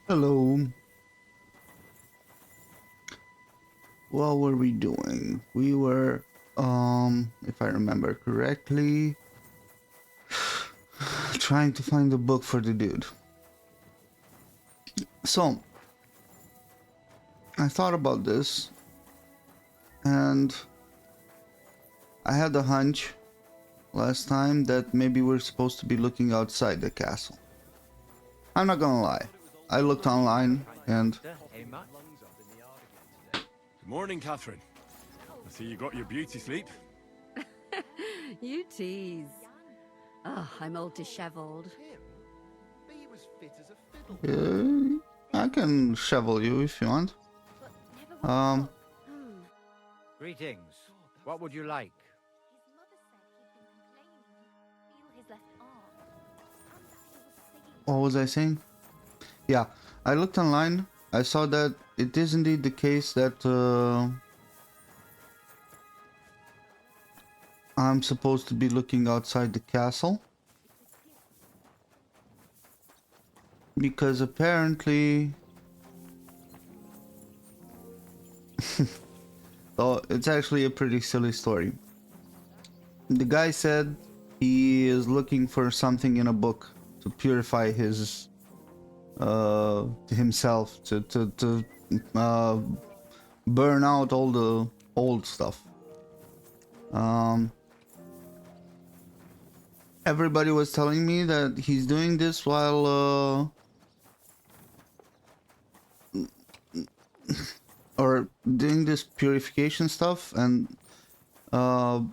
Hello. What were we doing? We were, if I remember correctly, trying to find a book for the dude. So, I thought about this, and I had a hunch last time that maybe we're supposed to be looking outside the castle. I'm not gonna lie. I looked online, and Good morning, Catherine. I see you got your beauty sleep. You tease. Oh, I'm all disheveled. I can shovel you if you want. Um, Greetings. What would you like? what was I saying? Yeah, I looked online. I saw that it is indeed the case that I'm supposed to be looking outside the castle. Because apparently... Oh, it's actually a pretty silly story. The guy said he is looking for something in a book to purify his... himself, to burn out all the old stuff. Everybody was telling me that he's doing this while or doing this purification stuff, and how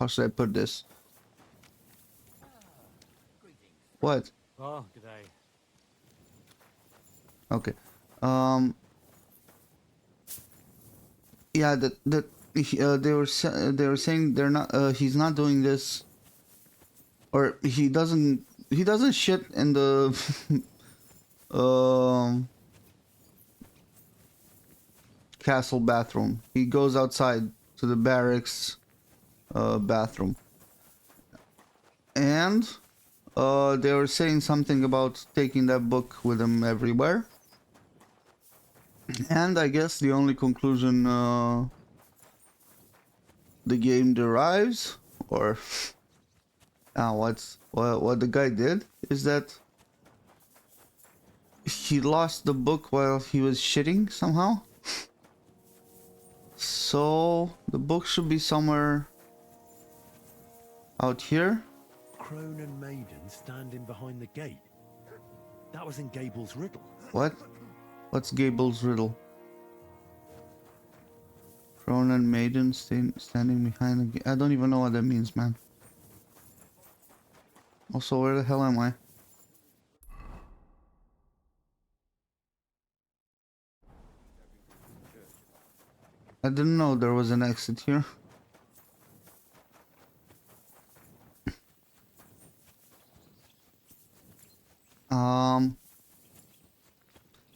should I put this? What? Oh, g'day. Okay. Yeah, they were saying they're not. He's not doing this, or he doesn't shit in the castle bathroom. He goes outside to the barracks bathroom, and they were saying something about taking that book with him everywhere. And I guess the only conclusion the game derives, or what the guy did, is that he lost the book while he was shitting somehow. So the book should be somewhere out here. Crone and maiden standing behind the gate. That was in Gable's riddle. What? What's Gable's riddle? Crone and maiden standing behind the gate. I don't even know what that means, man. Also, where the hell am I? I didn't know there was an exit here.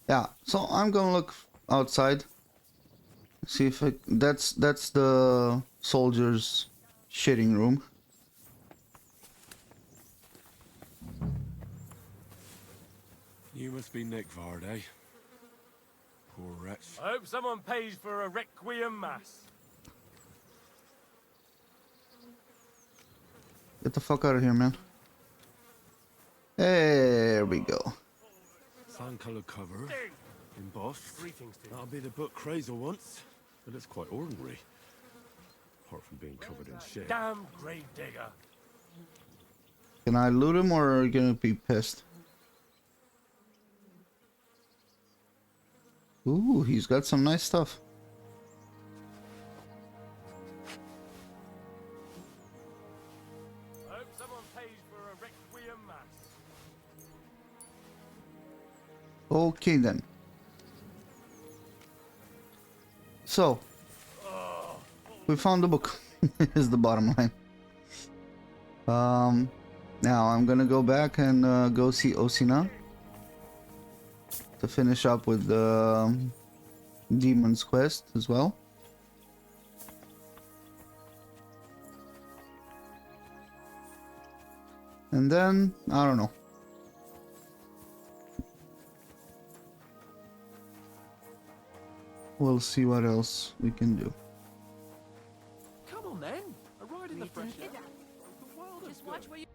Yeah, so I'm gonna look outside. See if that's the soldiers' shitting room. You must be Nick Vard, eh? Poor wretch. I hope someone pays for a requiem mass. Get the fuck out of here, man. There we go. Sand-coloured cover. Ding. Embossed. Greetings to you. That'll be the book Crazel wants. But it's quite ordinary. Apart from being covered in shit. Damn grave digger. Can I loot him, or are you gonna be pissed? Ooh, he's got some nice stuff. I hope someone pays for a requiem mass. Okay then. So, we found the book. Is the bottom line. Now I'm gonna go back and go see Osina to finish up with the Demon's Quest as well. And then, I don't know. we'll see what else we can do. Come on then. A ride in the fresh air. The world Just watch where you...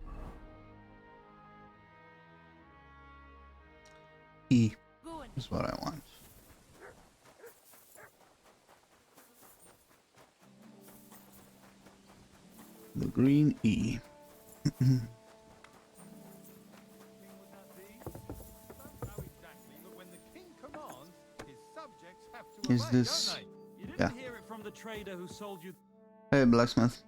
E Going. is what I want. The green E. Is this... You didn't Yeah. hear it from the trader who sold you. Hey, blacksmith.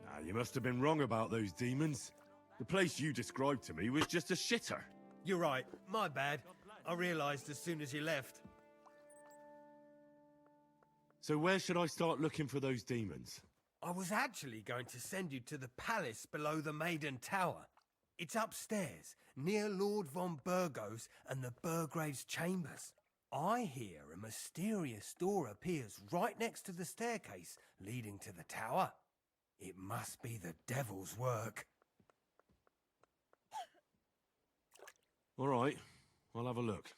Nah, you must have been wrong about those demons. The place you described to me was just a shitter. You're right. My bad. I realized as soon as you left. So where should I start looking for those demons? I was actually going to send you to the palace below the Maiden Tower. It's upstairs, near Lord von Burgos and the Burgrave's chambers. I hear a mysterious door appears right next to the staircase leading to the tower. It must be the devil's work. All right, I'll have a look.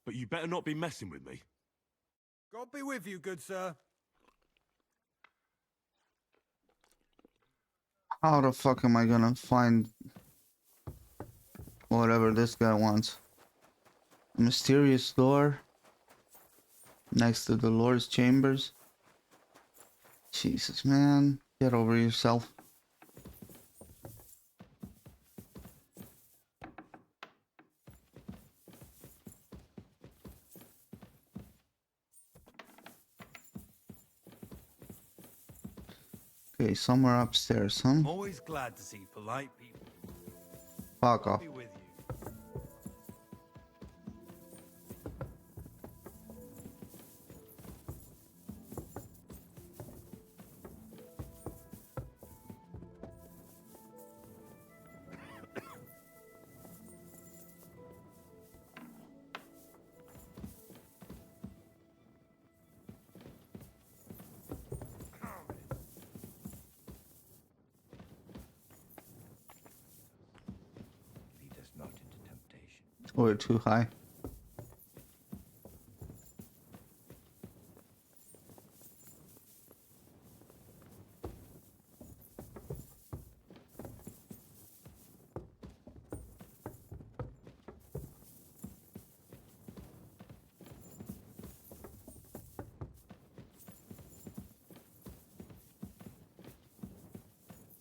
But you better not be messing with me. God be with you, good sir. How the fuck am I gonna find whatever this guy wants? A mysterious door next to the Lord's chambers. Jesus, man. Get over yourself. Okay, somewhere upstairs, huh? I'm always glad to see polite people. Fuck off. Be with you. Lead us not into temptation. We're too high.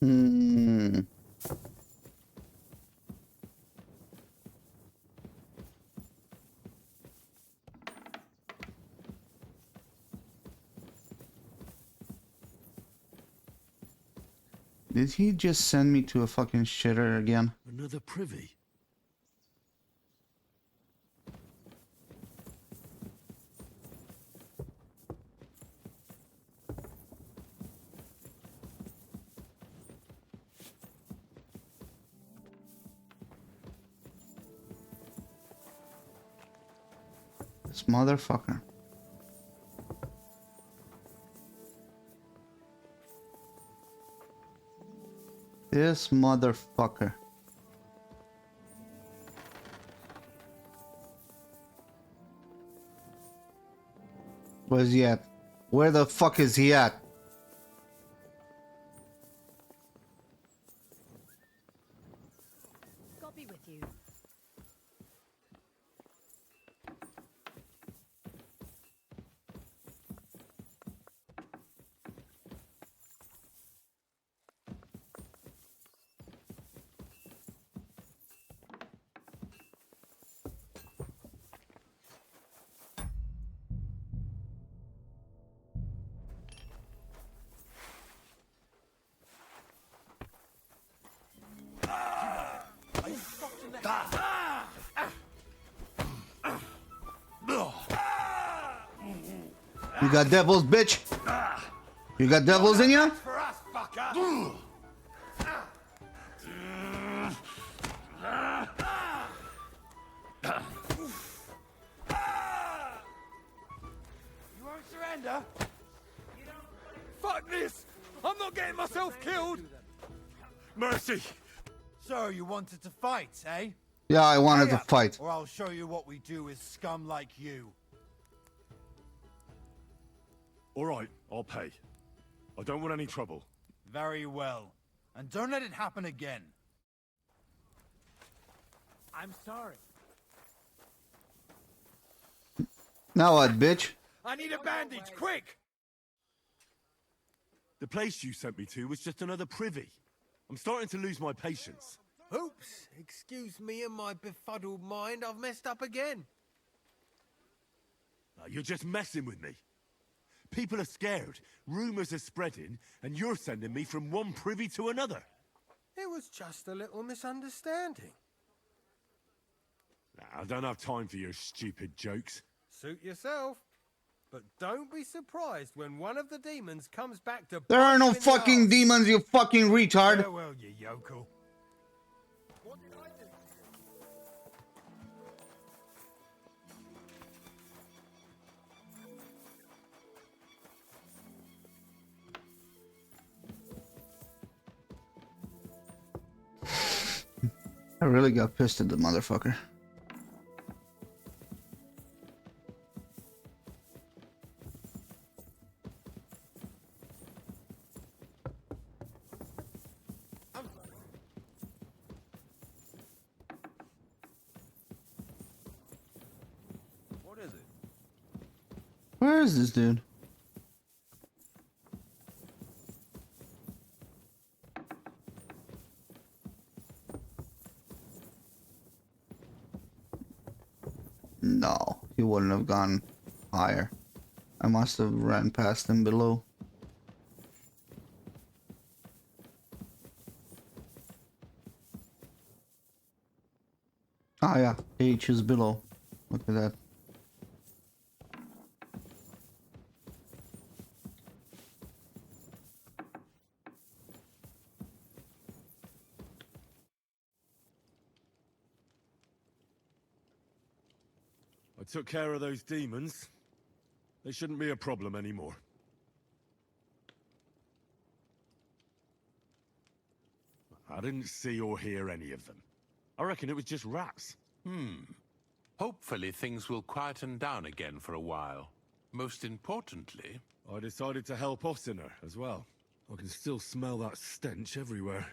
Hmm. Did he just send me to a fucking shitter again? Another privy? This motherfucker. This motherfucker. Where's he at? Where the fuck is he at? God be with you. You got devils, bitch? You got devils in you? For us, fucker! You won't surrender? Fuck this! I'm not getting myself killed! Mercy! So you wanted to fight, eh? Yeah, I wanted Hurry to up, fight. Or I'll show you what we do with scum like you. All right, I'll pay. I don't want any trouble. Very well. And don't let it happen again. I'm sorry. Now what, bitch? I need a bandage, quick! The place you sent me to was just another privy. I'm starting to lose my patience. Oops, excuse me and my befuddled mind, I've messed up again. You're just messing with me. People are scared, rumors are spreading, and you're sending me from one privy to another. It was just a little misunderstanding. I don't have time for your stupid jokes. Suit yourself. But don't be surprised when one of the demons comes back to There are bite no you in the fucking arse. demons, you fucking retard. Farewell, you yokel. I really got pissed at the motherfucker. What is it? Where is this dude? No, he wouldn't have gone higher. I must have ran past him below. Ah yeah, H is below. Look at that. I took care of those demons. They shouldn't be a problem anymore. I didn't see or hear any of them. I reckon it was just rats. Hopefully things will quieten down again for a while. Most importantly... I decided to help Ossiner as well. I can still smell that stench everywhere.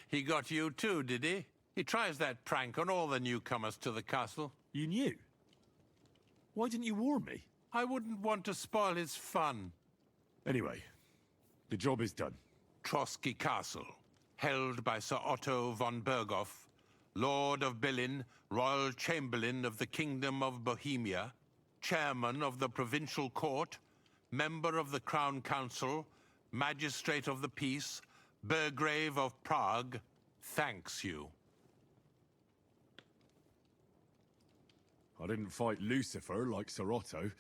He got you too, did he? He tries that prank on all the newcomers to the castle. You knew? Why didn't you warn me? I wouldn't want to spoil his fun. Anyway, the job is done. Trotsky Castle, held by Sir Otto von Berghoff, Lord of Billin, Royal Chamberlain of the Kingdom of Bohemia, Chairman of the Provincial Court, Member of the Crown Council, Magistrate of the Peace, Burgrave of Prague, thanks you. I didn't fight Lucifer like Sir Otto,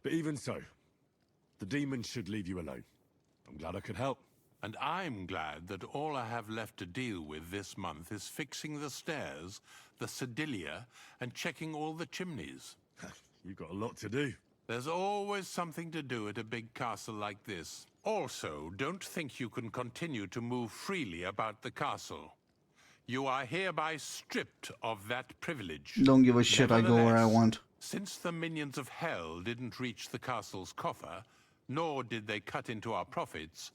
but even so, the demons should leave you alone. I'm glad I could help. And I'm glad that all I have left to deal with this month is fixing the stairs, the sedilia, and checking all the chimneys. You've got a lot to do. There's always something to do at a big castle like this. Also, don't think you can continue to move freely about the castle. You are hereby stripped of that privilege. Don't give a shit, I go where I Nevertheless, want. Since the minions of hell didn't reach the castle's coffer, nor did they cut into our profits,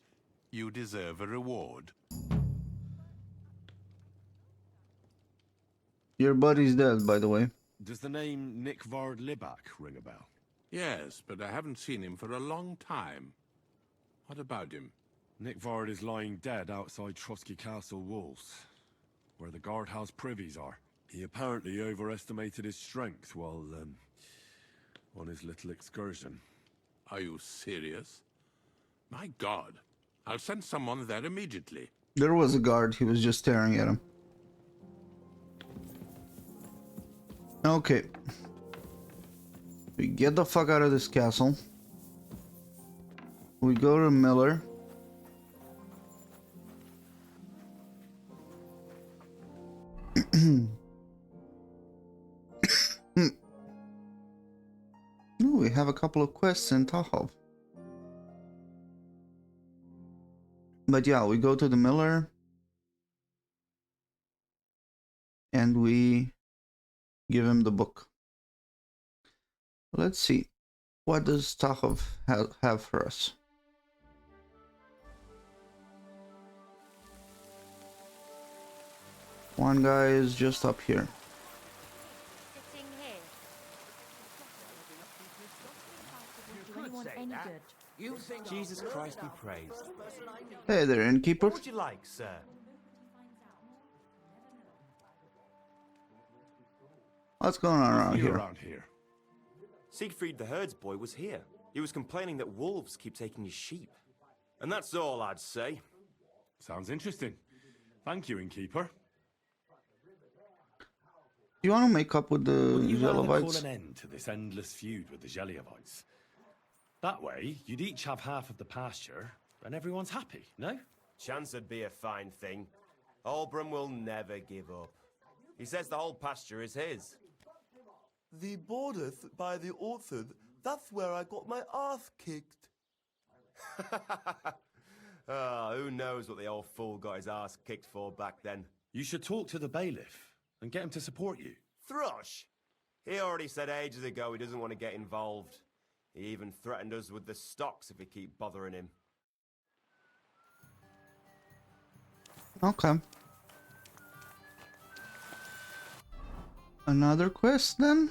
you deserve a reward. Your buddy's dead, by the way. Does the name Nick Vard Libak ring a bell? Yes, but I haven't seen him for a long time. What about him? Nick Vard is lying dead outside Trotsky Castle walls, where the guardhouse privies are. He apparently overestimated his strength while, on his little excursion. Are you serious? My God. I'll send someone there immediately. There was a guard, he was just staring at him. Okay. We get the fuck out of this castle. We go to Miller. Oh, we have a couple of quests in Tahov. But yeah, we go to the Miller. And we give him the book. Let's see. What does Tahov have for us? One guy is just up here. Sitting here. Could say that. You think Jesus Christ be praised. Hey there, innkeeper. What would you like, sir? What's going on around You here? around here? Siegfried the herds boy was here. He was complaining that wolves keep taking his sheep. And that's all I'd say. Sounds interesting. Thank you, innkeeper. You want to make up with the Wouldn't you rather call Jelevites? an end to this endless feud with the Geliovites? That way, you'd each have half of the pasture, and everyone's happy, no? Chance would be a fine thing. Olbram will never give up. He says the whole pasture is his. The borders by the orchard, that's where I got my ass kicked. Who knows what the old fool got his ass kicked for back then. You should talk to the bailiff and get him to support you. Thrush! He already said ages ago he doesn't want to get involved. He even threatened us with the stocks if we keep bothering him. Okay. Another quest then?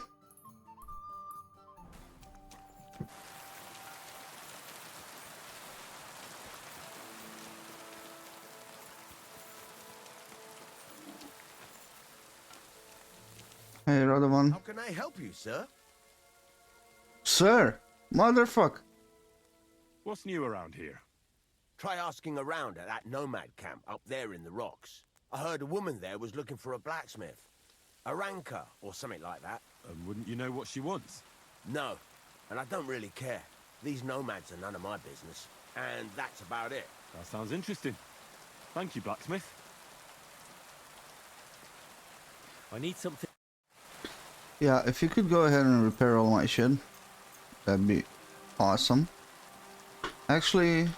Hey, Radovan. How can I help you, sir? Sir! Motherfuck! What's new around here? Try asking around at that nomad camp up there in the rocks. I heard a woman there was looking for a blacksmith. A ranker, or something like that. And wouldn't you know what she wants? No, and I don't really care. These nomads are none of my business. And that's about it. That sounds interesting. Thank you, blacksmith. I need something. Yeah, if you could go ahead and repair all my shit, that'd be awesome. Actually,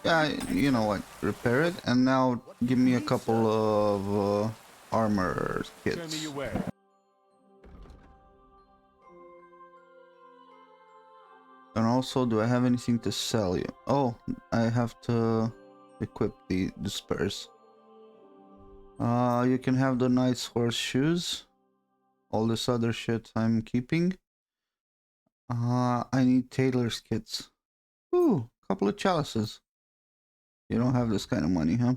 yeah, you know what? Repair it, and now give me a couple of armor Show me kits. your wear. And also, do I have anything to sell you? Oh, I have to equip the spurs. You can have the knight's horse shoes. All this other shit I'm keeping. I need tailor's kits. Ooh, couple of chalices. You don't have this kind of money, huh?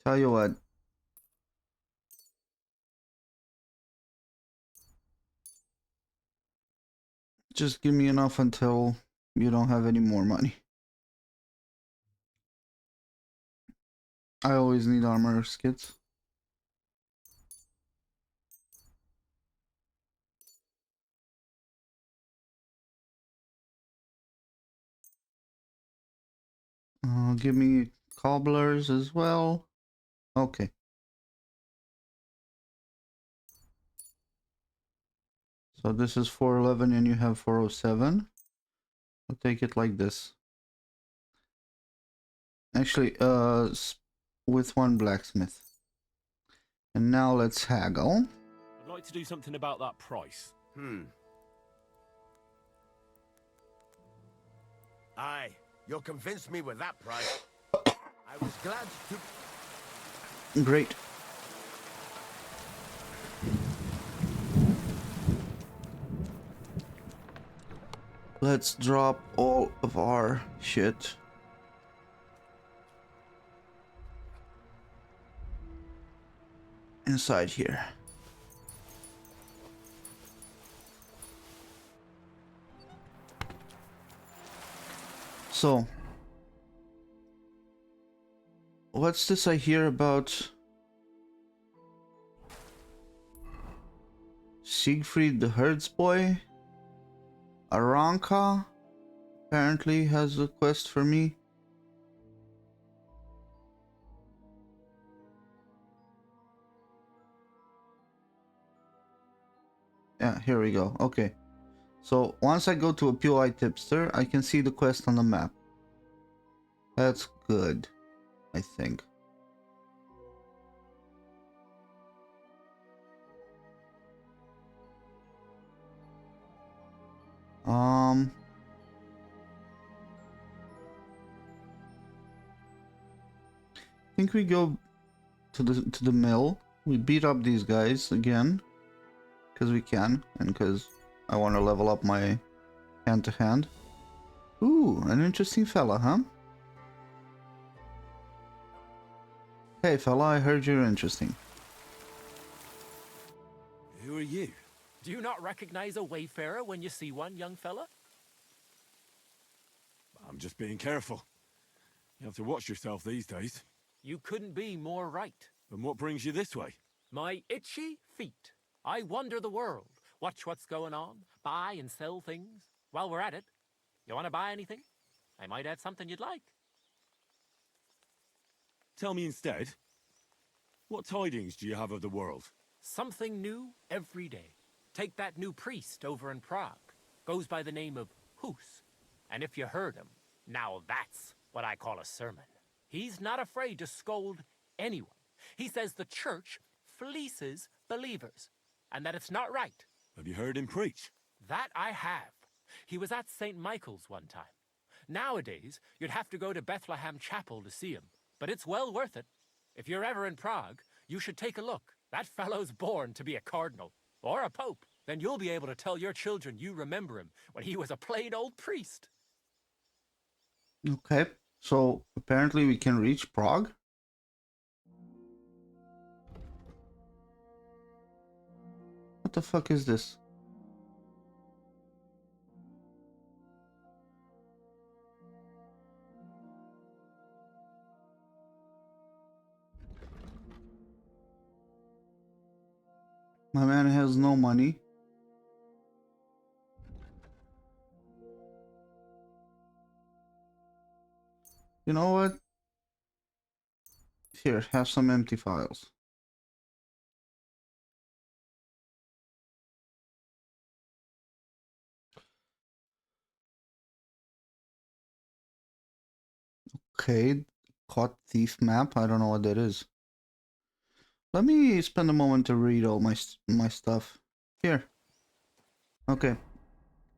Tell you what. Just give me enough until you don't have any more money. I always need armor kits. Give me cobblers as well. Okay. So this is 411 and you have 407. I'll take it like this. Actually, with one blacksmith. And now let's haggle. I'd like to do something about that price. Aye, you'll convince me with that price. I was glad to... Great. Let's drop all of our shit. Inside here. So, what's this I hear about Siegfried the herds boy? Aranka apparently has a quest for me. Yeah, here we go. Okay. So once I go to a POI tipster, I can see the quest on the map. That's good, I think. Um. I think we go to the mill. We beat up these guys again, because we can, and because I want to level up my hand-to-hand. Ooh, an interesting fella, huh? Hey fella, I heard you're interesting. Who are you? Do you not recognize a wayfarer when you see one, young fella? I'm just being careful. You have to watch yourself these days. You couldn't be more right. And what brings you this way? My itchy feet. I wander the world, watch what's going on, buy and sell things. While we're at it, you want to buy anything? I might have something you'd like. Tell me instead, what tidings do you have of the world? Something new every day. Take that new priest over in Prague. Goes by the name of Hus. And if you heard him, now that's what I call a sermon. He's not afraid to scold anyone. He says the church fleeces believers, and that it's not right. Have you heard him preach? That I have. He was at St. Michael's one time. Nowadays, you'd have to go to Bethlehem Chapel to see him, but it's well worth it. If you're ever in Prague, you should take a look. That fellow's born to be a cardinal, or a pope. Then you'll be able to tell your children you remember him when he was a plain old priest. Okay, so apparently we can reach Prague. What the fuck is this? My man has no money. You know what? Here, have some empty files. Okay, caught thief map. I don't know what that is. Let me spend a moment to read all my stuff. Here. Okay.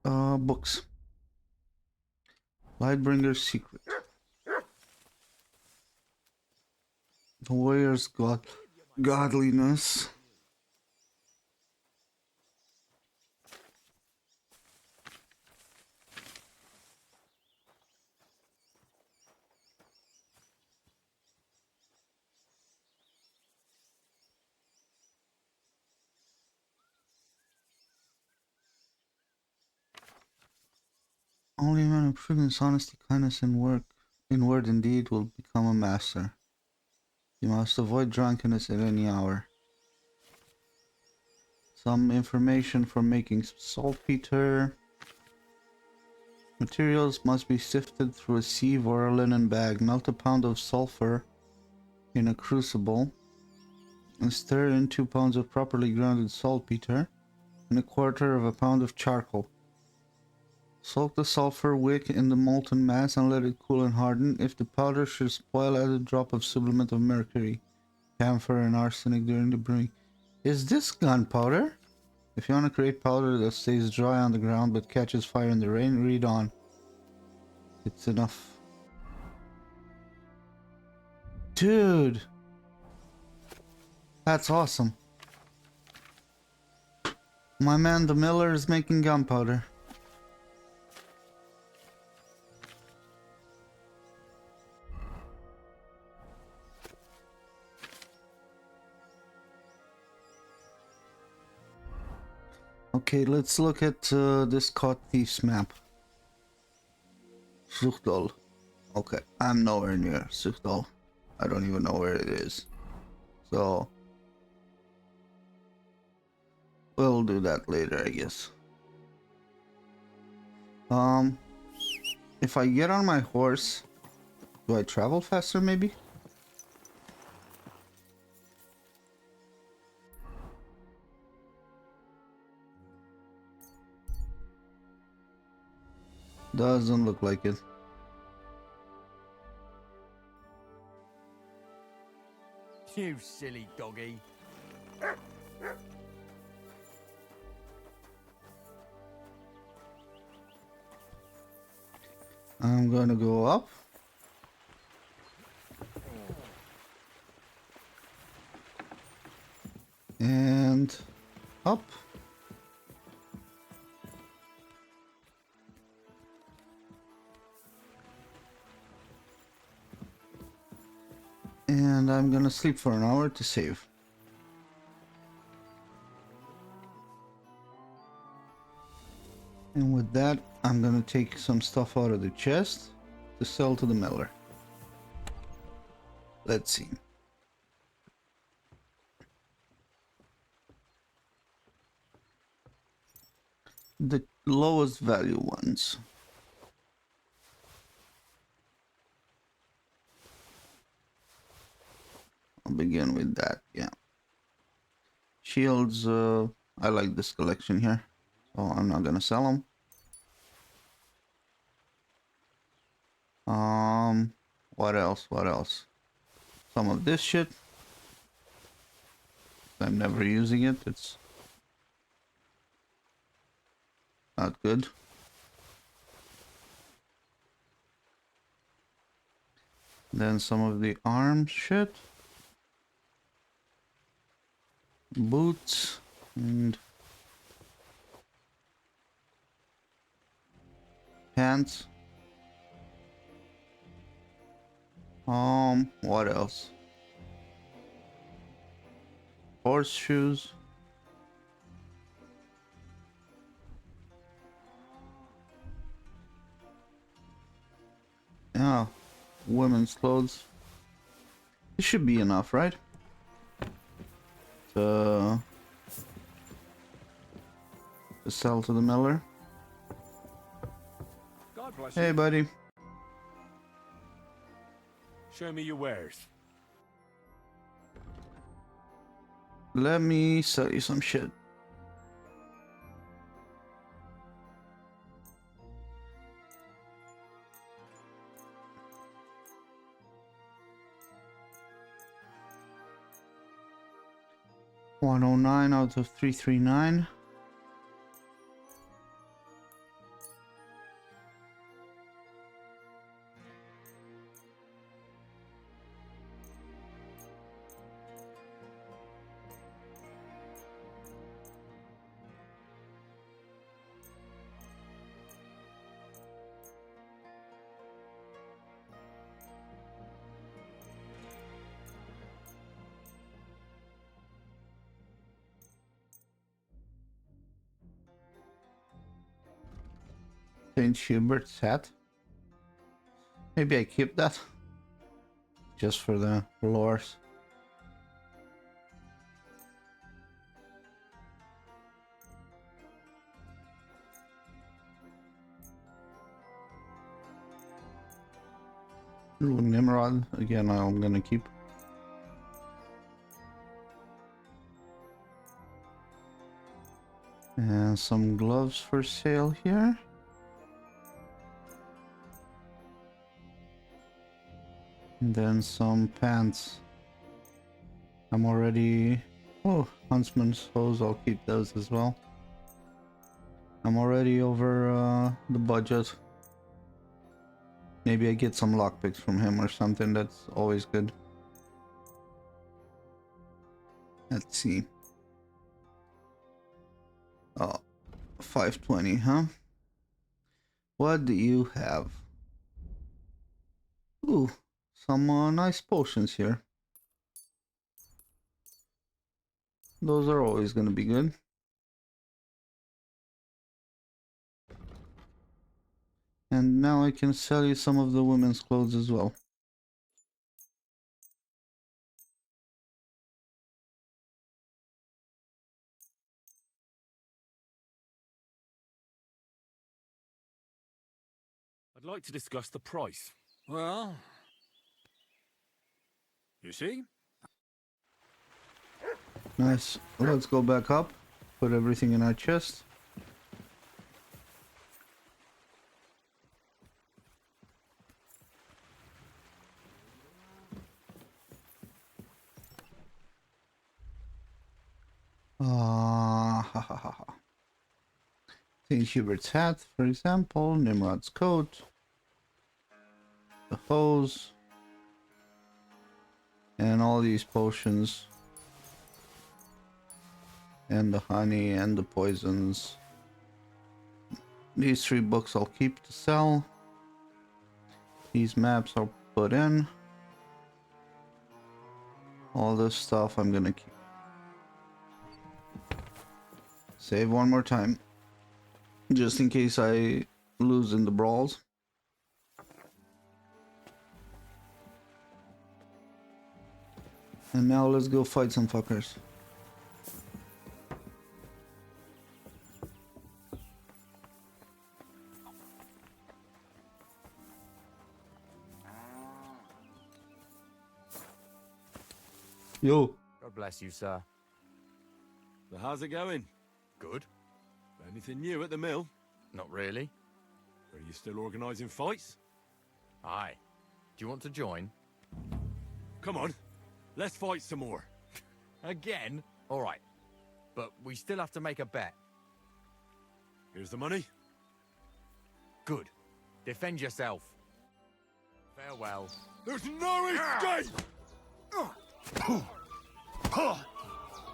Books. Lightbringer's Secret. The Warrior's Godliness. Only a man of prudence, honesty, kindness, and work, in word and deed, will become a master. You must avoid drunkenness at any hour. Some information for making saltpeter. Materials must be sifted through a sieve or a linen bag. Melt a pound of sulfur in a crucible and stir in 2 pounds of properly grounded saltpeter and a quarter of a pound of charcoal. Soak the sulfur wick in the molten mass and let it cool and harden. If the powder should spoil, add a drop of sublimate of mercury, camphor, and arsenic during the brewing. Is this gunpowder? If you want to create powder that stays dry on the ground but catches fire in the rain, read on. It's enough. Dude! That's awesome. My man the miller is making gunpowder. Okay, let's look at this caught thieves map. Zuchtdal. Okay, I'm nowhere near Zuchtdal. I don't even know where it is. So we'll do that later, I guess. If I get on my horse, do I travel faster maybe? Doesn't look like it. You silly doggy. I'm gonna go up. And up. And I'm gonna sleep for an hour to save. And with that, I'm gonna take some stuff out of the chest to sell to the miller. Let's see. The lowest value ones. I'll begin with that, yeah. Shields, I like this collection here, so I'm not gonna sell them. What else? What else? Some of this shit. I'm never using it. It's not good. Then some of the arms shit. Boots and pants. What else? Horseshoes. Yeah, women's clothes. It should be enough, right? To sell to the miller. God bless Hey, you. buddy. Show me your wares. Let me sell you some shit. $109 out of 339. St. Hubert's hat. Maybe I keep that. Just for the lores. Ooh, Nimrod. Again, I'm gonna keep. And some gloves for sale here. And then some pants. I'm already... Oh, Huntsman's hose, I'll keep those as well. I'm already over the budget. Maybe I get some lockpicks from him or something, that's always good. Let's see. Oh, 520, huh? What do you have? Ooh, some nice potions here. Those are always gonna be good. And now I can sell you some of the women's clothes as well. I'd like to discuss the price. Well, you see? Nice. Let's go back up. Put everything in our chest. Ha ha ha ha. St. Hubert's hat, for example. Nimrod's coat. dispose. And all these potions. And the honey and the poisons. These 3 books I'll keep to sell. These maps I'll put in. All this stuff I'm gonna keep. Save one more time. Just in case I lose in the brawls. And now let's go fight some fuckers. Yo. God bless you, sir. So how's it going? Good. Anything new at the mill? Not really. Are you still organising fights? Aye. Do you want to join? Come on, let's fight some more. Again? All right. But we still have to make a bet. Here's the money. Good. Defend yourself. Farewell. There's no escape!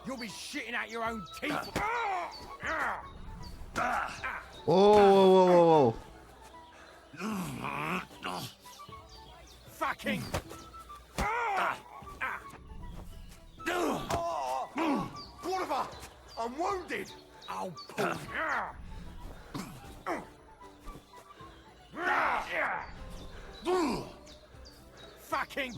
You'll be shitting out your own teeth. Whoa, whoa, whoa, whoa, whoa. Fucking. Quarterver! I'm wounded! Oh, pull. Fucking.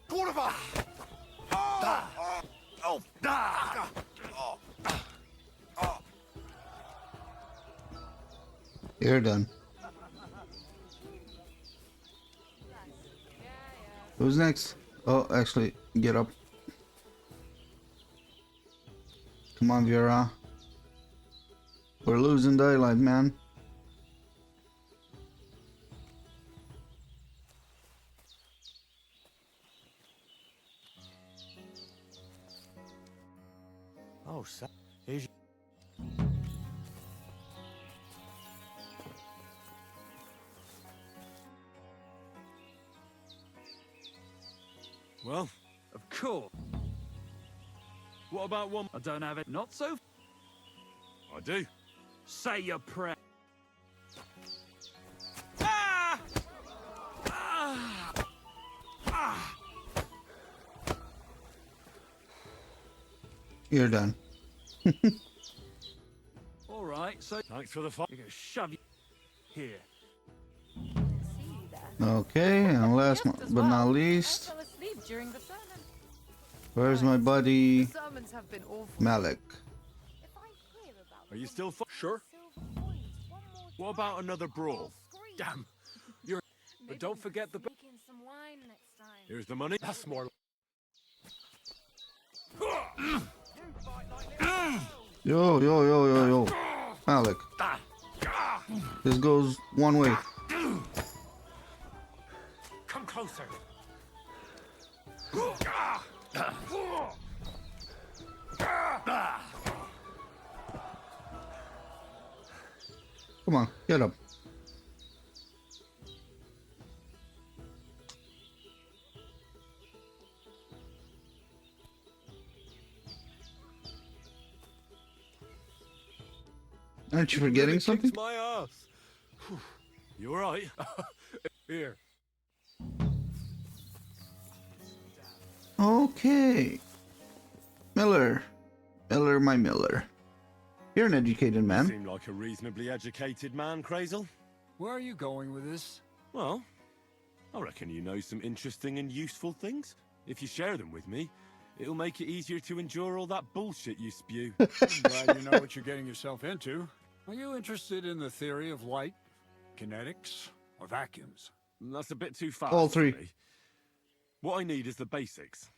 Quarterver! You're done. Who's next? Oh, actually, get up. Come on, Vera. We're losing daylight, man. Oh, so here's. Well, Of course. what about one? I don't have it. Not so. I do. Say your prayer. You're done. All right, so Thanks for the fight. you're gonna shove you here. See you there. Okay, and last Just as but not well. least, I fell asleep during the sermon. where's my buddy The sermons have been awful. Malik? If I hear about Are you still Sure. silver coins one more What about another brawl? scream. Damn. You're. But don't forget the. Sneak in some wine next time. Here's the money. That's more. Yo, yo, yo, yo, yo. Malik. This goes one way. Come closer. Come on, get up. Aren't you forgetting something? Kicks my ass. You alright? Here. Okay. Miller. Miller, my Miller. You're an educated man. Seem like a reasonably educated man, Crazel. Where are you going with this? Well, I reckon you know some interesting and useful things. If you share them with me, it'll make it easier to endure all that bullshit you spew. I'm glad you know what you're getting yourself into. Are you interested in the theory of light, kinetics, or vacuums? That's a bit too fast. All three. for me. What I need is the basics.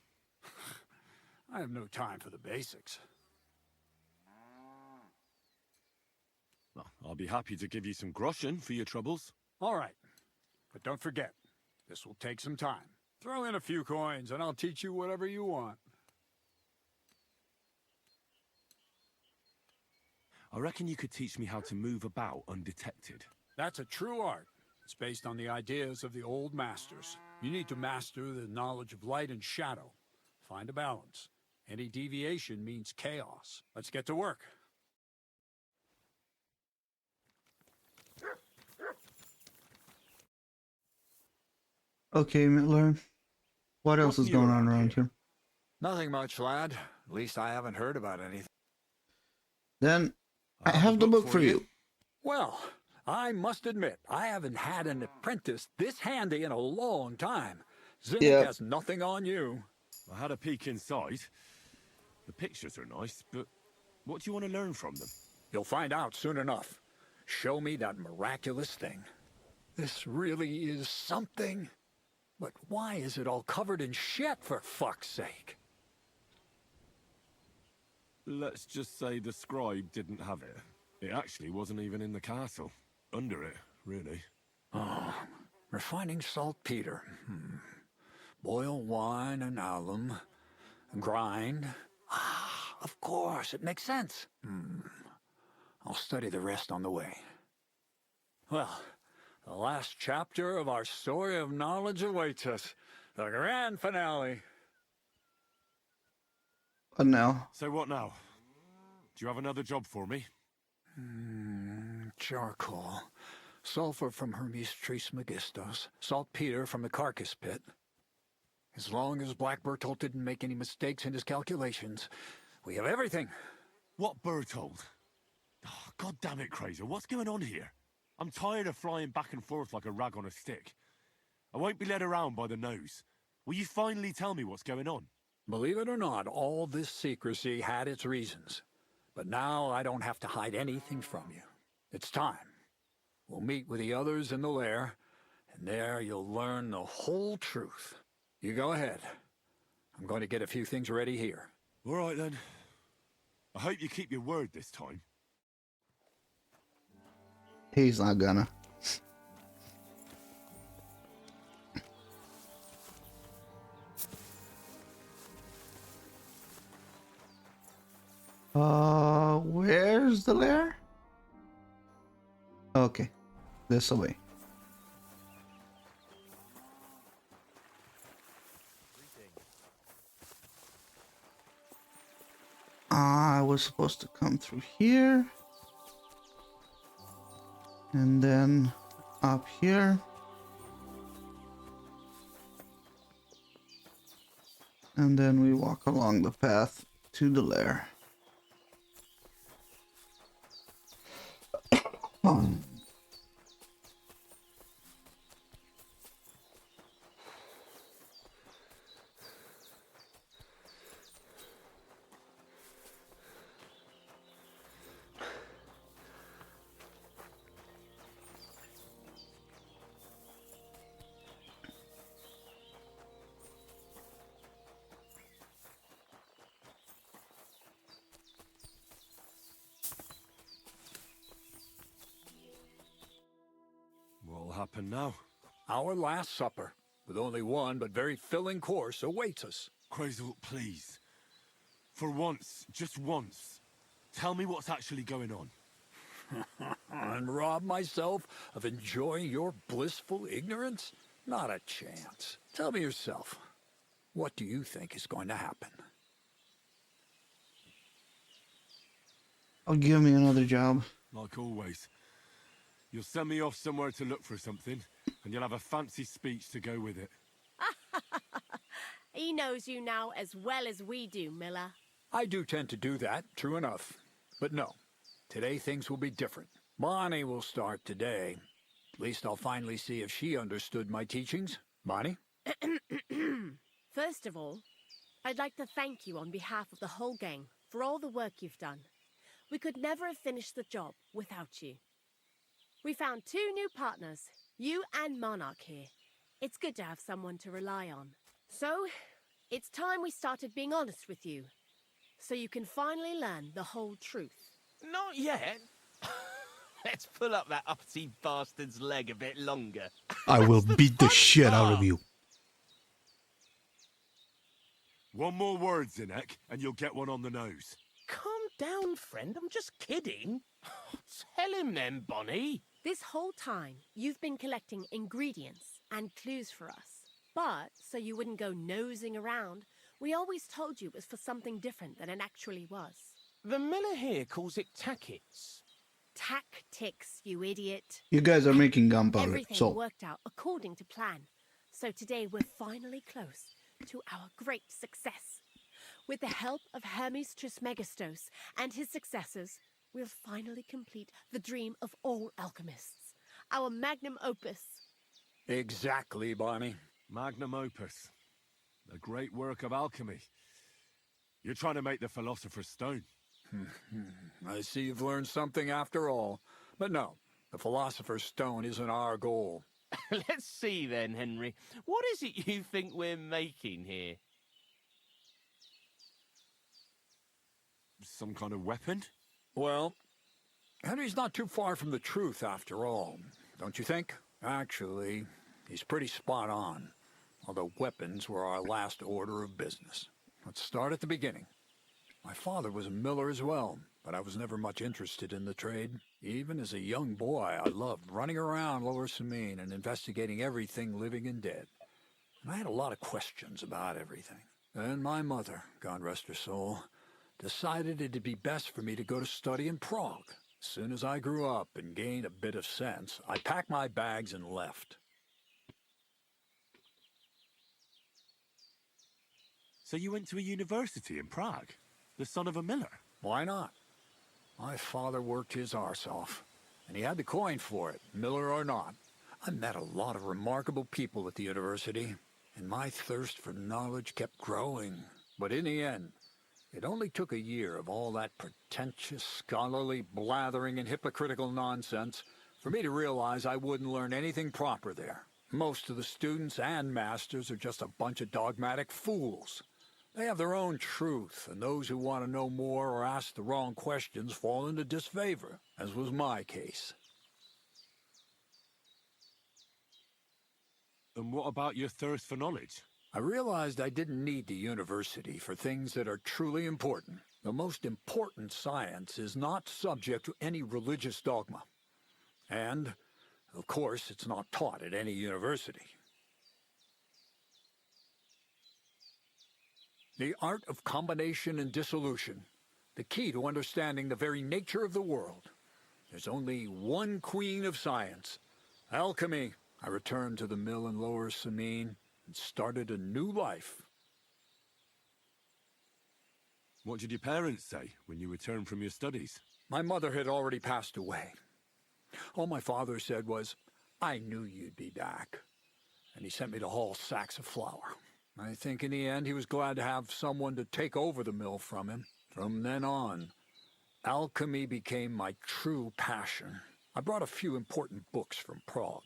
I have no time for the basics. Well, I'll be happy to give you some groschen for your troubles. All right, but don't forget, this will take some time. Throw in a few coins and I'll teach you whatever you want. I reckon you could teach me how to move about undetected. That's a true art. It's based on the ideas of the old masters. You need to master the knowledge of light and shadow. Find a balance. Any deviation means chaos. Let's get to work. Okay, Miller. What else is going on around here? Nothing much, lad. At least I haven't heard about anything. Then I have the book for you. Well, I must admit, I haven't had an apprentice this handy in a long time. Zinnik has nothing on you. I had a peek inside. The pictures are nice, but what do you want to learn from them? You'll find out soon enough. Show me that miraculous thing. This really is something. But why is it all covered in shit, for fuck's sake? Let's just say the scribe didn't have it. It actually wasn't even in the castle. Under it, really. Oh, refining saltpeter. Boil wine and alum. Grind. Ah, of course, it makes sense. I'll study the rest on the way. Well, the last chapter of our story of knowledge awaits us. The grand finale. What now? So what now? Do you have another job for me? Charcoal. Sulfur from Hermes Trismegistus. Saltpeter from the carcass pit. As long as Black Bertolt didn't make any mistakes in his calculations, we have everything. What Bertolt? Oh, God damn it, Krazer. What's going on here? I'm tired of flying back and forth like a rag on a stick. I won't be led around by the nose. Will you finally tell me what's going on? Believe it or not, all this secrecy had its reasons. But now I don't have to hide anything from you. It's time. We'll meet with the others in the lair, and there you'll learn the whole truth. You go ahead. I'm going to get a few things ready here. All right, then. I hope you keep your word this time. He's not gonna. Where's the lair? Okay, this way. I was supposed to come through here. And then up here. And then we walk along the path to the lair. What'll happen now? Our last supper, with only one but very filling course, awaits us. Krazel, please. For once, just once, tell me what's actually going on. And rob myself of enjoying your blissful ignorance? Not a chance. Tell me yourself, what do you think is going to happen? Oh, give me another job. Like always. You'll send me off somewhere to look for something, and you'll have a fancy speech to go with it. He knows you now as well as we do, Miller. I do tend to do that, true enough. But no, today things will be different. Bonnie will start today. At least I'll finally see if she understood my teachings. Bonnie? First of all, I'd like to thank you on behalf of the whole gang for all the work you've done. We could never have finished the job without you. We found 2 new partners, you and Monarch here. It's good to have someone to rely on. So, it's time we started being honest with you, so you can finally learn the whole truth. Not yet. Let's pull up that uppity bastard's leg a bit longer. I will beat the shit out of you. One more word, Zinnek, and you'll get one on the nose. Calm down, friend. I'm just kidding. Tell him then, Bonnie. This whole time, you've been collecting ingredients and clues for us. But, so you wouldn't go nosing around, we always told you it was for something different than it actually was. The miller here calls it tackets. Tactics, you idiot. You guys are making gunpowder. Everything So, worked out according to plan. So today we're finally close to our great success. With the help of Hermes Trismegistos and his successors, we'll finally complete the dream of all alchemists. Our magnum opus. Exactly, Bonnie. Magnum opus. A great work of alchemy. You're trying to make the Philosopher's Stone. I see you've learned something after all. But no, the Philosopher's Stone isn't our goal. Let's see then, Henry. What is it you think we're making here? Some kind of weapon? Well, Henry's not too far from the truth after all, don't you think? Actually, he's pretty spot on. Although weapons were our last order of business. Let's start at the beginning. My father was a miller as well, but I was never much interested in the trade. Even as a young boy, I loved running around Lower Samine and investigating everything living and dead. And I had a lot of questions about everything. Then my mother, God rest her soul, decided it'd be best for me to go to study in Prague. As soon as I grew up and gained a bit of sense, I packed my bags and left. So you went to a university in Prague? The son of a miller? Why not? My father worked his arse off, and he had the coin for it, miller or not. I met a lot of remarkable people at the university, and my thirst for knowledge kept growing. But in the end, it only took a year of all that pretentious, scholarly blathering and hypocritical nonsense for me to realize I wouldn't learn anything proper there. Most of the students and masters are just a bunch of dogmatic fools. They have their own truth, and those who want to know more or ask the wrong questions fall into disfavor, as was my case. And what about your thirst for knowledge? I realized I didn't need the university for things that are truly important. The most important science is not subject to any religious dogma. And, of course, it's not taught at any university. The art of combination and dissolution, the key to understanding the very nature of the world. There's only one queen of science, alchemy. I returned to the mill in Lower Samine and started a new life. What did your parents say when you returned from your studies? My mother had already passed away. All my father said was, "I knew you'd be back." And he sent me to haul sacks of flour. I think in the end he was glad to have someone to take over the mill from him. From then on, alchemy became my true passion. I brought a few important books from Prague.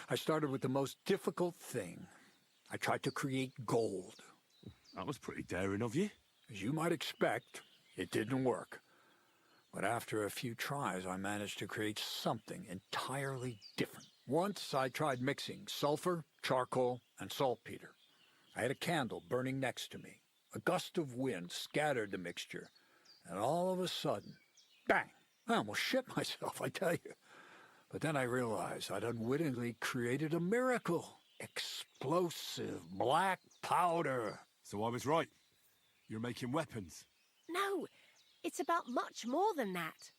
I started with the most difficult thing. I tried to create gold. That was pretty daring of you. As you might expect, it didn't work. But after a few tries, I managed to create something entirely different. Once I tried mixing sulfur, charcoal, and saltpeter. I had a candle burning next to me. A gust of wind scattered the mixture, and all of a sudden, bang! I almost shit myself, I tell you. But then I realized I'd unwittingly created a miracle. Explosive black powder. So I was right. You're making weapons. No, it's about much more than that.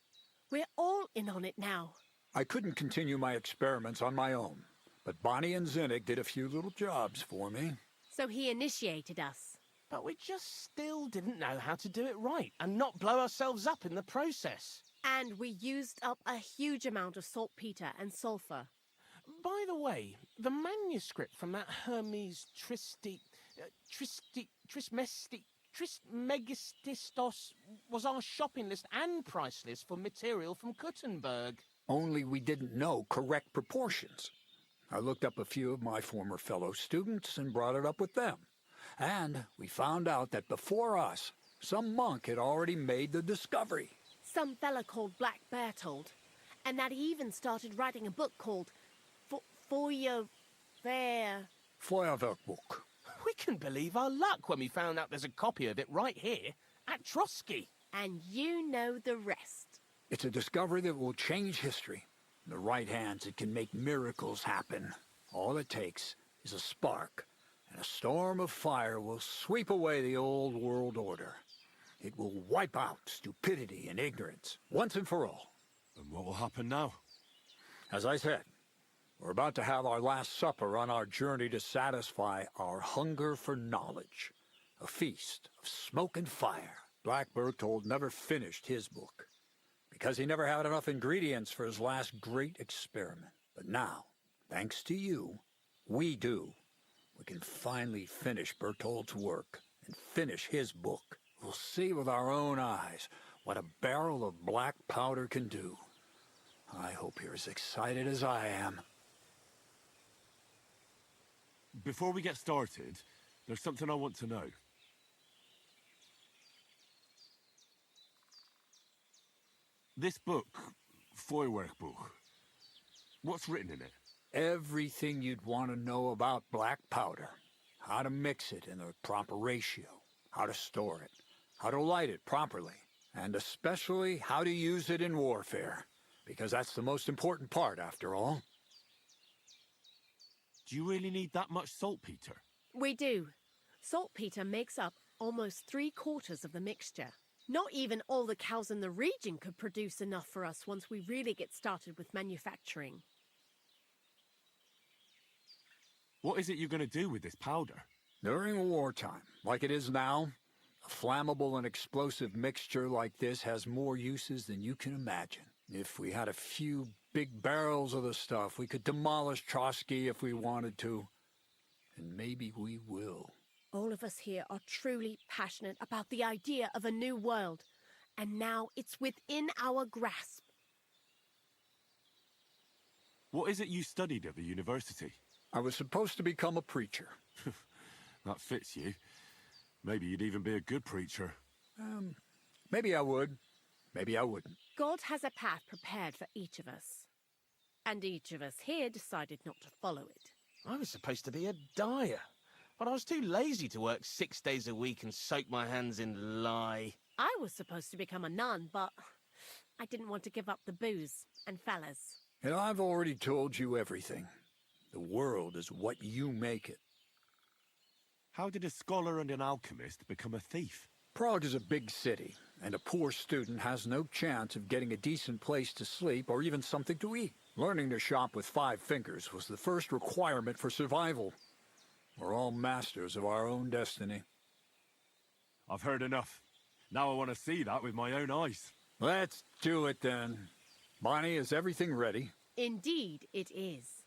We're all in on it now. I couldn't continue my experiments on my own, but Bonnie and Zinnig did a few little jobs for me. So he initiated us. But we just still didn't know how to do it right and not blow ourselves up in the process. And we used up a huge amount of saltpeter and sulfur. By the way, the manuscript from that Hermes Trismegistos was our shopping list and price list for material from Kuttenberg. Only we didn't know correct proportions. I looked up a few of my former fellow students and brought it up with them. And we found out that before us, some monk had already made the discovery. Some fella called Black Bertold. And that he even started writing a book called Feuerwerkbuch. We couldn't believe our luck when we found out there's a copy of it right here at Trotsky. And you know the rest. It's a discovery that will change history. In the right hands, it can make miracles happen. All it takes is a spark, and a storm of fire will sweep away the old world order. It will wipe out stupidity and ignorance, once and for all. And what will happen now? As I said, we're about to have our last supper on our journey to satisfy our hunger for knowledge. A feast of smoke and fire. Black Berthold never finished his book, because he never had enough ingredients for his last great experiment. But now, thanks to you, we do. We can finally finish Berthold's work and finish his book. We'll see with our own eyes what a barrel of black powder can do. I hope you're as excited as I am. Before we get started, there's something I want to know. This book, Feuerwerkbuch, what's written in it? Everything you'd want to know about black powder. How to mix it in the proper ratio. How to store it. How to light it properly. And especially how to use it in warfare. Because that's the most important part, after all. Do you really need that much saltpeter? We do. Saltpeter makes up almost 3/4 of the mixture. Not even all the cows in the region could produce enough for us once we really get started with manufacturing. What is it you're going to do with this powder? During wartime, like it is now, a flammable and explosive mixture like this has more uses than you can imagine. If we had a few big barrels of the stuff, we could demolish Trotsky if we wanted to. And maybe we will. All of us here are truly passionate about the idea of a new world. And now it's within our grasp. What is it you studied at the university? I was supposed to become a preacher. That fits you. Maybe you'd even be a good preacher. Maybe I would. Maybe I wouldn't. God has a path prepared for each of us. And each of us here decided not to follow it. I was supposed to be a dyer, but I was too lazy to work 6 days a week and soak my hands in lye. I was supposed to become a nun, but I didn't want to give up the booze and fellas. And I've already told you everything. The world is what you make it. How did a scholar and an alchemist become a thief? Prague is a big city, and a poor student has no chance of getting a decent place to sleep or even something to eat. Learning to shop with 5 fingers was the first requirement for survival. We're all masters of our own destiny. I've heard enough. Now I want to see that with my own eyes. Let's do it then. Bonnie, is everything ready? Indeed it is.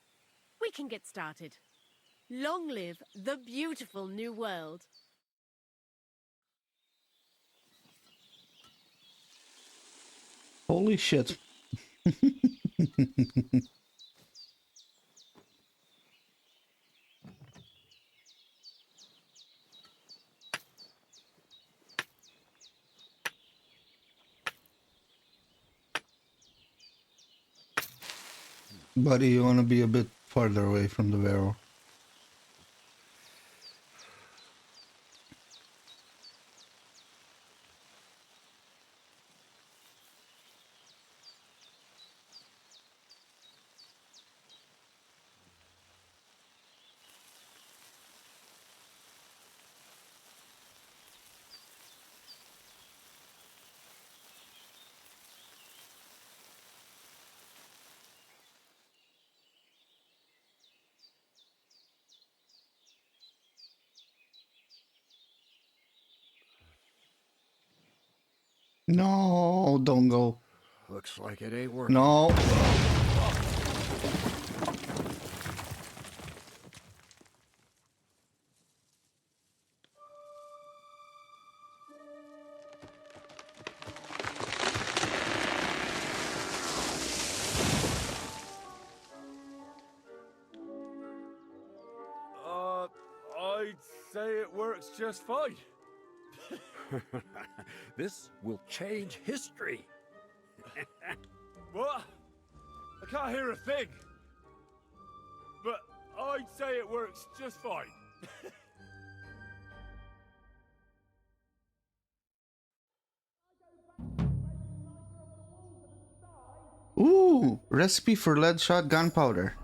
We can get started. Long live the beautiful new world. Holy shit. Buddy, you want to be a bit farther away from the barrel. No, don't go. Looks like it ain't working. No. I'd say it works just fine. This will change history. What? I can't hear a thing. But I'd say it works just fine. Ooh, recipe for lead shot gunpowder.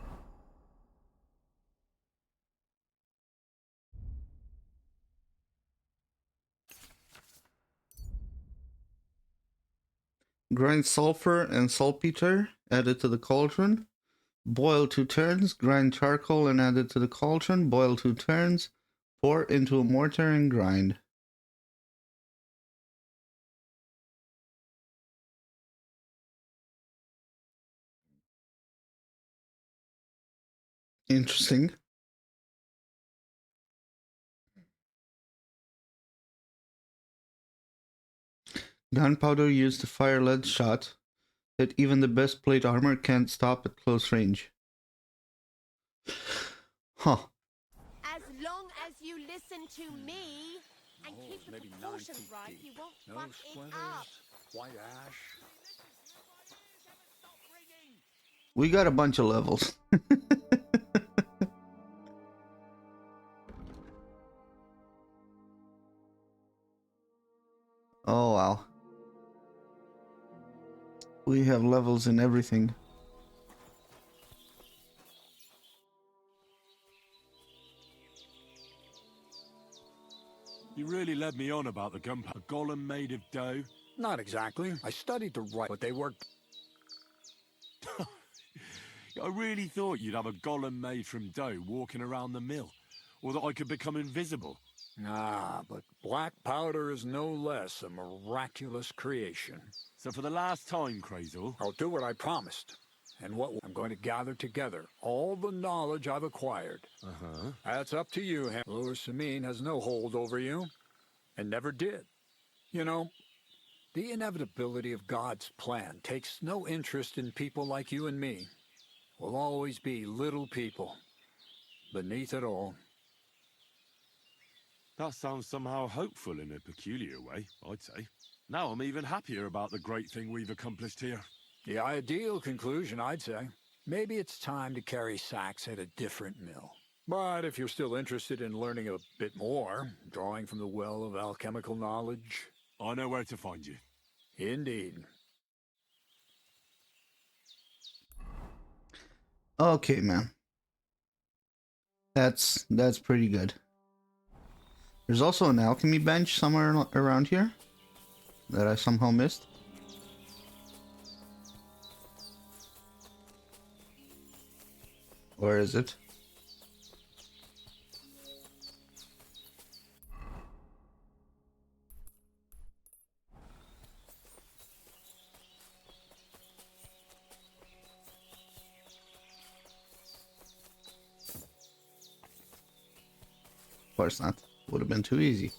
Grind sulfur and saltpeter, add it to the cauldron. Boil 2 turns, grind charcoal and add it to the cauldron. Boil 2 turns, pour into a mortar and grind. Interesting. Gunpowder used to fire lead shot that even the best plate armor can't stop at close range. Huh. As long as you listen to me and keep the proportions right, you won't fuck it up. White ash. We got a bunch of levels. Oh wow. We have levels in everything. You really led me on about the gunpowder golem made of dough. Not exactly. I studied to write, but they worked. I really thought you'd have a golem made from dough walking around the mill, or that I could become invisible. Ah, but black powder is no less a miraculous creation. So for the last time, Crazel, I'll do what I promised. And what I'm going to gather together all the knowledge I've acquired. Uh-huh. That's up to you, Lord Samin has no hold over you, and never did. You know, the inevitability of God's plan takes no interest in people like you and me. We'll always be little people, beneath it all. That sounds somehow hopeful in a peculiar way, I'd say. Now I'm even happier about the great thing we've accomplished here. The ideal conclusion, I'd say. Maybe it's time to carry sacks at a different mill. But if you're still interested in learning a bit more, drawing from the well of alchemical knowledge... I know where to find you. Indeed. Okay, man. That's pretty good. There's also an alchemy bench somewhere around here that I somehow missed. Where is it? Of course not. Would have been too easy.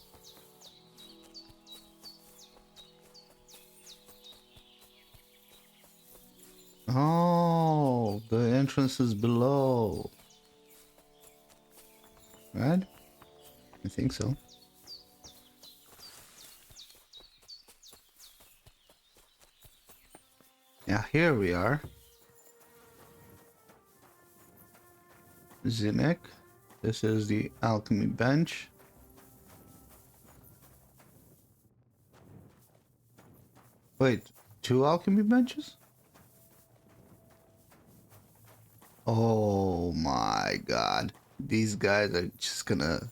Oh, the entrance is below. Right? I think so. Yeah, here we are. Zinnik. This is the alchemy bench. Wait, 2 alchemy benches? Oh my god. These guys are just gonna...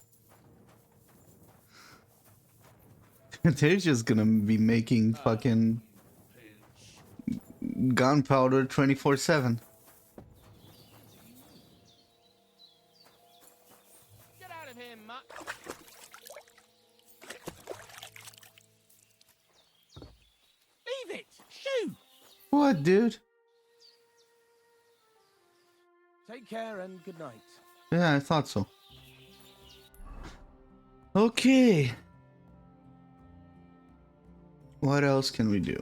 They're just gonna be making fucking gunpowder 24/7. Get out of here, mutt. Leave it. Shoo. What, dude? Take care and good night. Yeah, I thought so. Okay. What else can we do?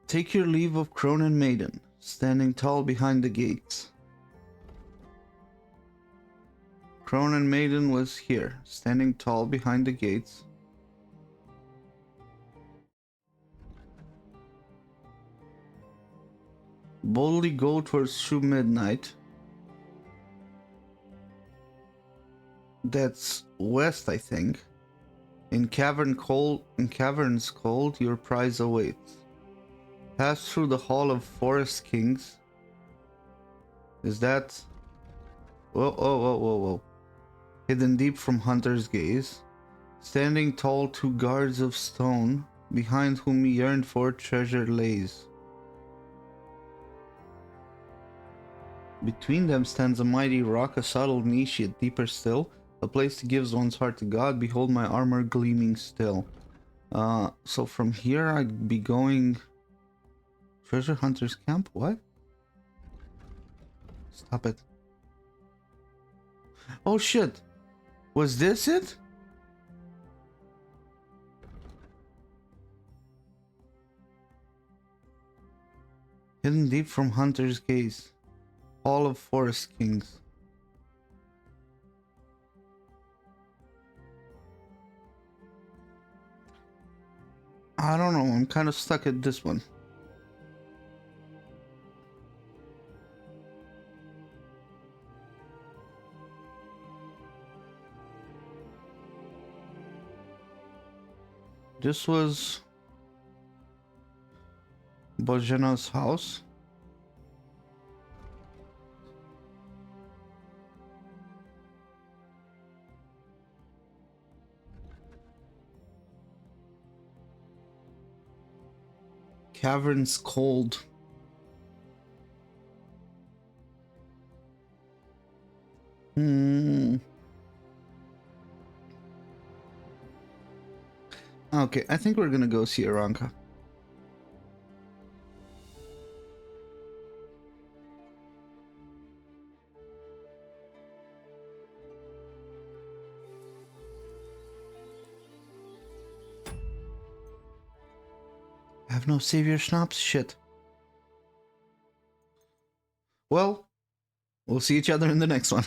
Take your leave of Cronin Maiden. Standing tall behind the gates. Crone and Maiden was here, standing tall behind the gates. Boldly go towards true midnight. That's west, I think. In caverns cold, your prize awaits. Pass through the hall of forest kings. Is that? Whoa, whoa, whoa, whoa, whoa. Hidden deep from hunter's gaze. Standing tall, two guards of stone, behind whom yearned for treasure lays. Between them stands a mighty rock, a subtle niche yet deeper still, a place that gives one's heart to God. Behold my armor gleaming still. So from here I'd be going... Treasure hunter's camp? What? Stop it. Oh shit! Was this it? Hidden deep from hunter's gaze. Hall of forest kings. I don't know, I'm kind of stuck at this one. This was Bojena's house. Caverns cold. Okay, I think we're gonna go see Aranka. I have no savior schnapps? Shit. Well, we'll see each other in the next one.